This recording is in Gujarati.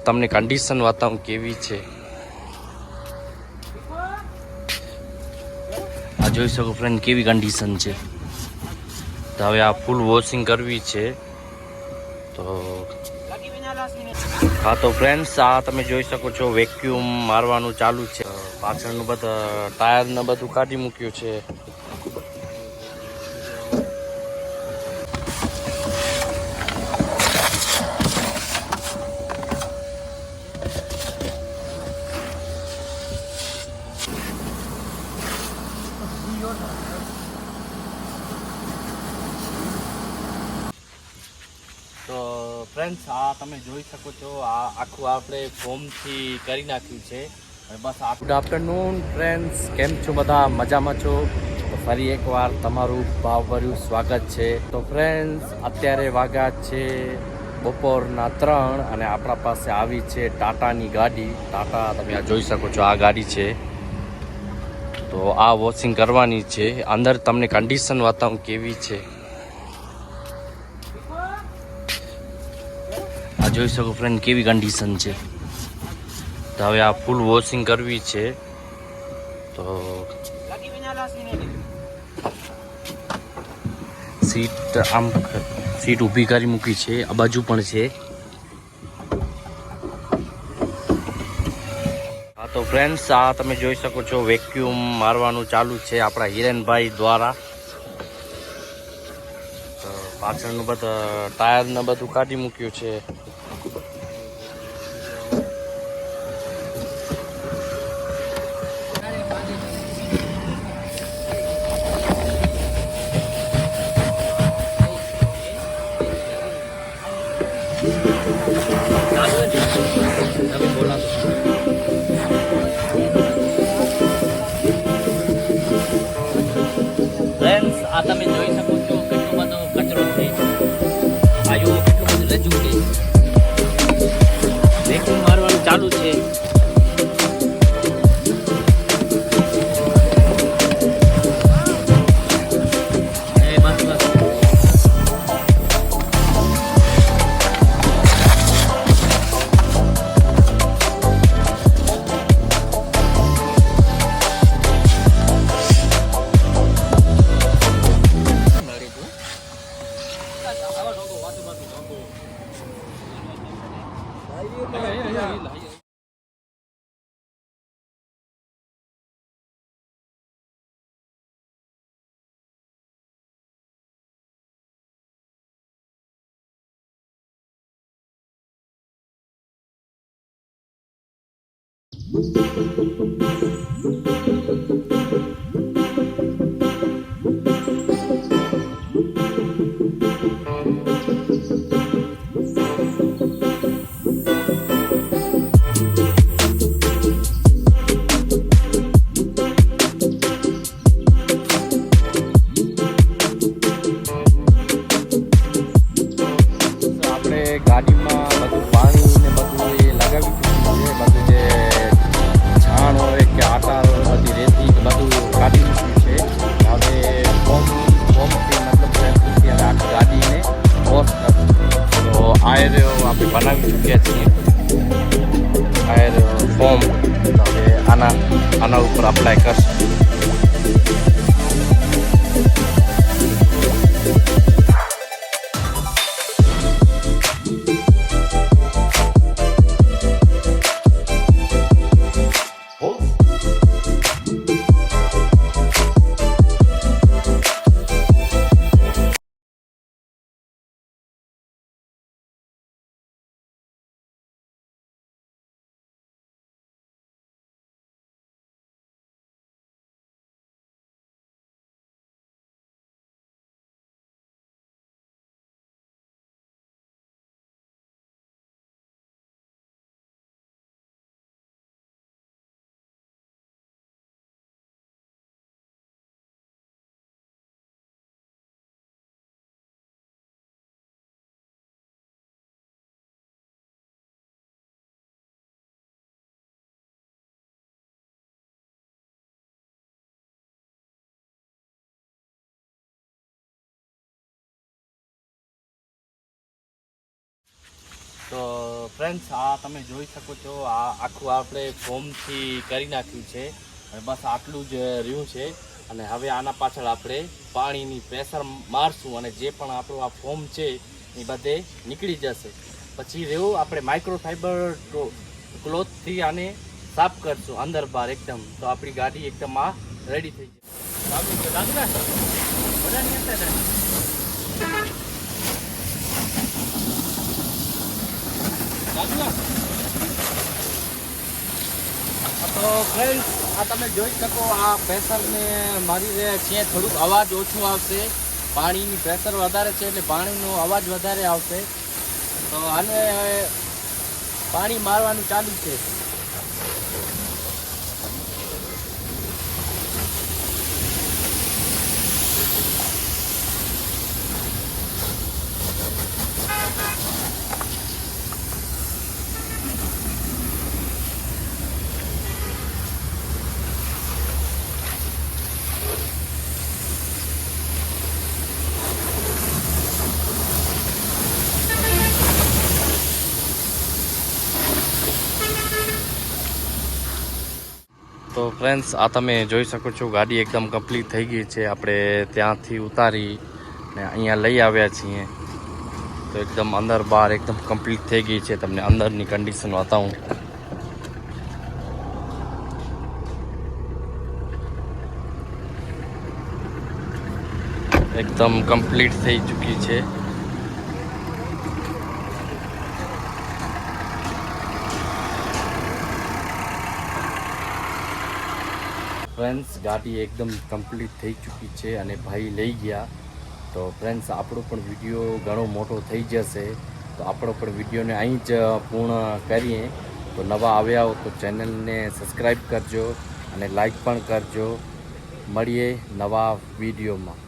તમને કન્ડિશન બતાવું કેવી છે. આ જોઈ શકો ફ્રેન્ડ કેવી કન્ડિશન છે. તો હવે આ ફૂલ વોશિંગ કરવી છે. તો હા તો ફ્રેન્ડ્સ આ તમે જોઈ શકો છો વેક્યુમ મારવાનું ચાલુ છે. પાછળનું બધા ટાયર ને બધું કાઢી મૂક્યું છે. તો ફ્રેન્ડ્સ આ તમે જોઈ શકો છો આ આખું આપણે ફોર્મથી કરી નાખ્યું છે. બસ ગુડ આફ્ટરનૂન ફ્રેન્ડ્સ, કેમ છો બધા? મજામાં છો? તો ફરી એકવાર તમારું ભાવભર્યું સ્વાગત છે. તો ફ્રેન્ડ્સ અત્યારે વાગ્યા છે બપોરના 3 અને આપણા પાસે આવી છે ટાટાની ગાડી. ટાટા તમે આ જોઈ શકો છો, આ ગાડી છે. તો આ વોશિંગ કરવાની છે. અંદર તમને કન્ડિશન બતાવું કેવી છે. આ જોઈ શકો ફ્રેન્ડ કેવી કન્ડિશન છે. તો હવે આ ફૂલ વોશિંગ કરવી છે. તો સીટ ઊભી કરી મૂકી છે. આ બાજુ પણ છે. હા તો ફ્રેન્ડ્સ આ તમે જોઈ શકો છો વેક્યુમ મારવાનું ચાલુ છે આપણા હિરેનભાઈ દ્વારા. તો પાછળનું બધા ટાયર ને બધું કાઢી મૂક્યું છે. ફ્રેન્ડ્સ આ તમે જોઈ શકો છો કેટલો બધો કચરો છે. આયો કેટલું બધું રજૂ છે. વેક્યુમ મારવાનું ચાલુ છે. ગાડીમાં બધું પાણી ને બધું એ લગાવી દીધું છે. બધું જે છાણ હોય કે આકાર હોય, બધી રેતી બધું કાઢી મૂક્યું છે. હવે ફોર્મથી મતલબ અત્યારે આખી ગાડીને વોશ કરશું. તો આયર આપણે બનાવી ચૂક્યા છીએ આયર ફોર્મ. હવે આના ઉપર અપ્લાય કરશું. તો ફ્રેન્ડ્સ આ તમે જોઈ શકો છો આ આખું આપણે ફોમથી કરી નાખ્યું છે અને બસ આટલું જ રહ્યું છે અને હવે આના પાછળ આપણે પાણીની પ્રેશર મારશું અને જે પણ આપણું આ ફોમ છે એ બધે નીકળી જશે પછી રહ્યું આપણે માઇક્રોફાઈબર ક્લોથથી આને સાફ કરશું અંદર બહાર એકદમ તો આપણી ગાડી એકદમ આ રેડી થઈ જાય તો ફ્રેન્ડ્સ આ તમે જોઈ શકો આ પ્રેશરને મારી રહ્યા છીએ થોડુંક અવાજ ઓછું આવશે પાણીની પ્રેશર વધારે છે એટલે પાણીનો અવાજ વધારે આવશે તો આને પાણી મારવાનું ચાલુ છે તો ફ્રેન્ડ્સ આ તમે જોઈ શકો છો ગાડી એકદમ કમ્પ્લીટ થઈ ગઈ છે આપણે ત્યાંથી ઉતારી ને અહીંયા લઈ આવ્યા છીએ તો એકદમ અંદર બહાર એકદમ કમ્પ્લીટ થઈ ગઈ છે તમને અંદરની કન્ડિશન બતાવું એકદમ કમ્પ્લીટ થઈ ચૂકી છે ફ્રેન્ડ્સ ગાડી એકદમ કમ્પ્લીટ થઈ ચૂકી છે અને ભાઈ લઈ ગયા તો ફ્રેન્ડ્સ આપણો પણ વિડીયો ઘણો મોટો થઈ જશે તો આપણો પણ વિડીયોને અહીં જ પૂર્ણ કરીએ તો નવા આવ્યા હો તો ચેનલને સબસ્ક્રાઈબ કરજો અને લાઈક પણ કરજો મળીએ નવા વિડીયોમાં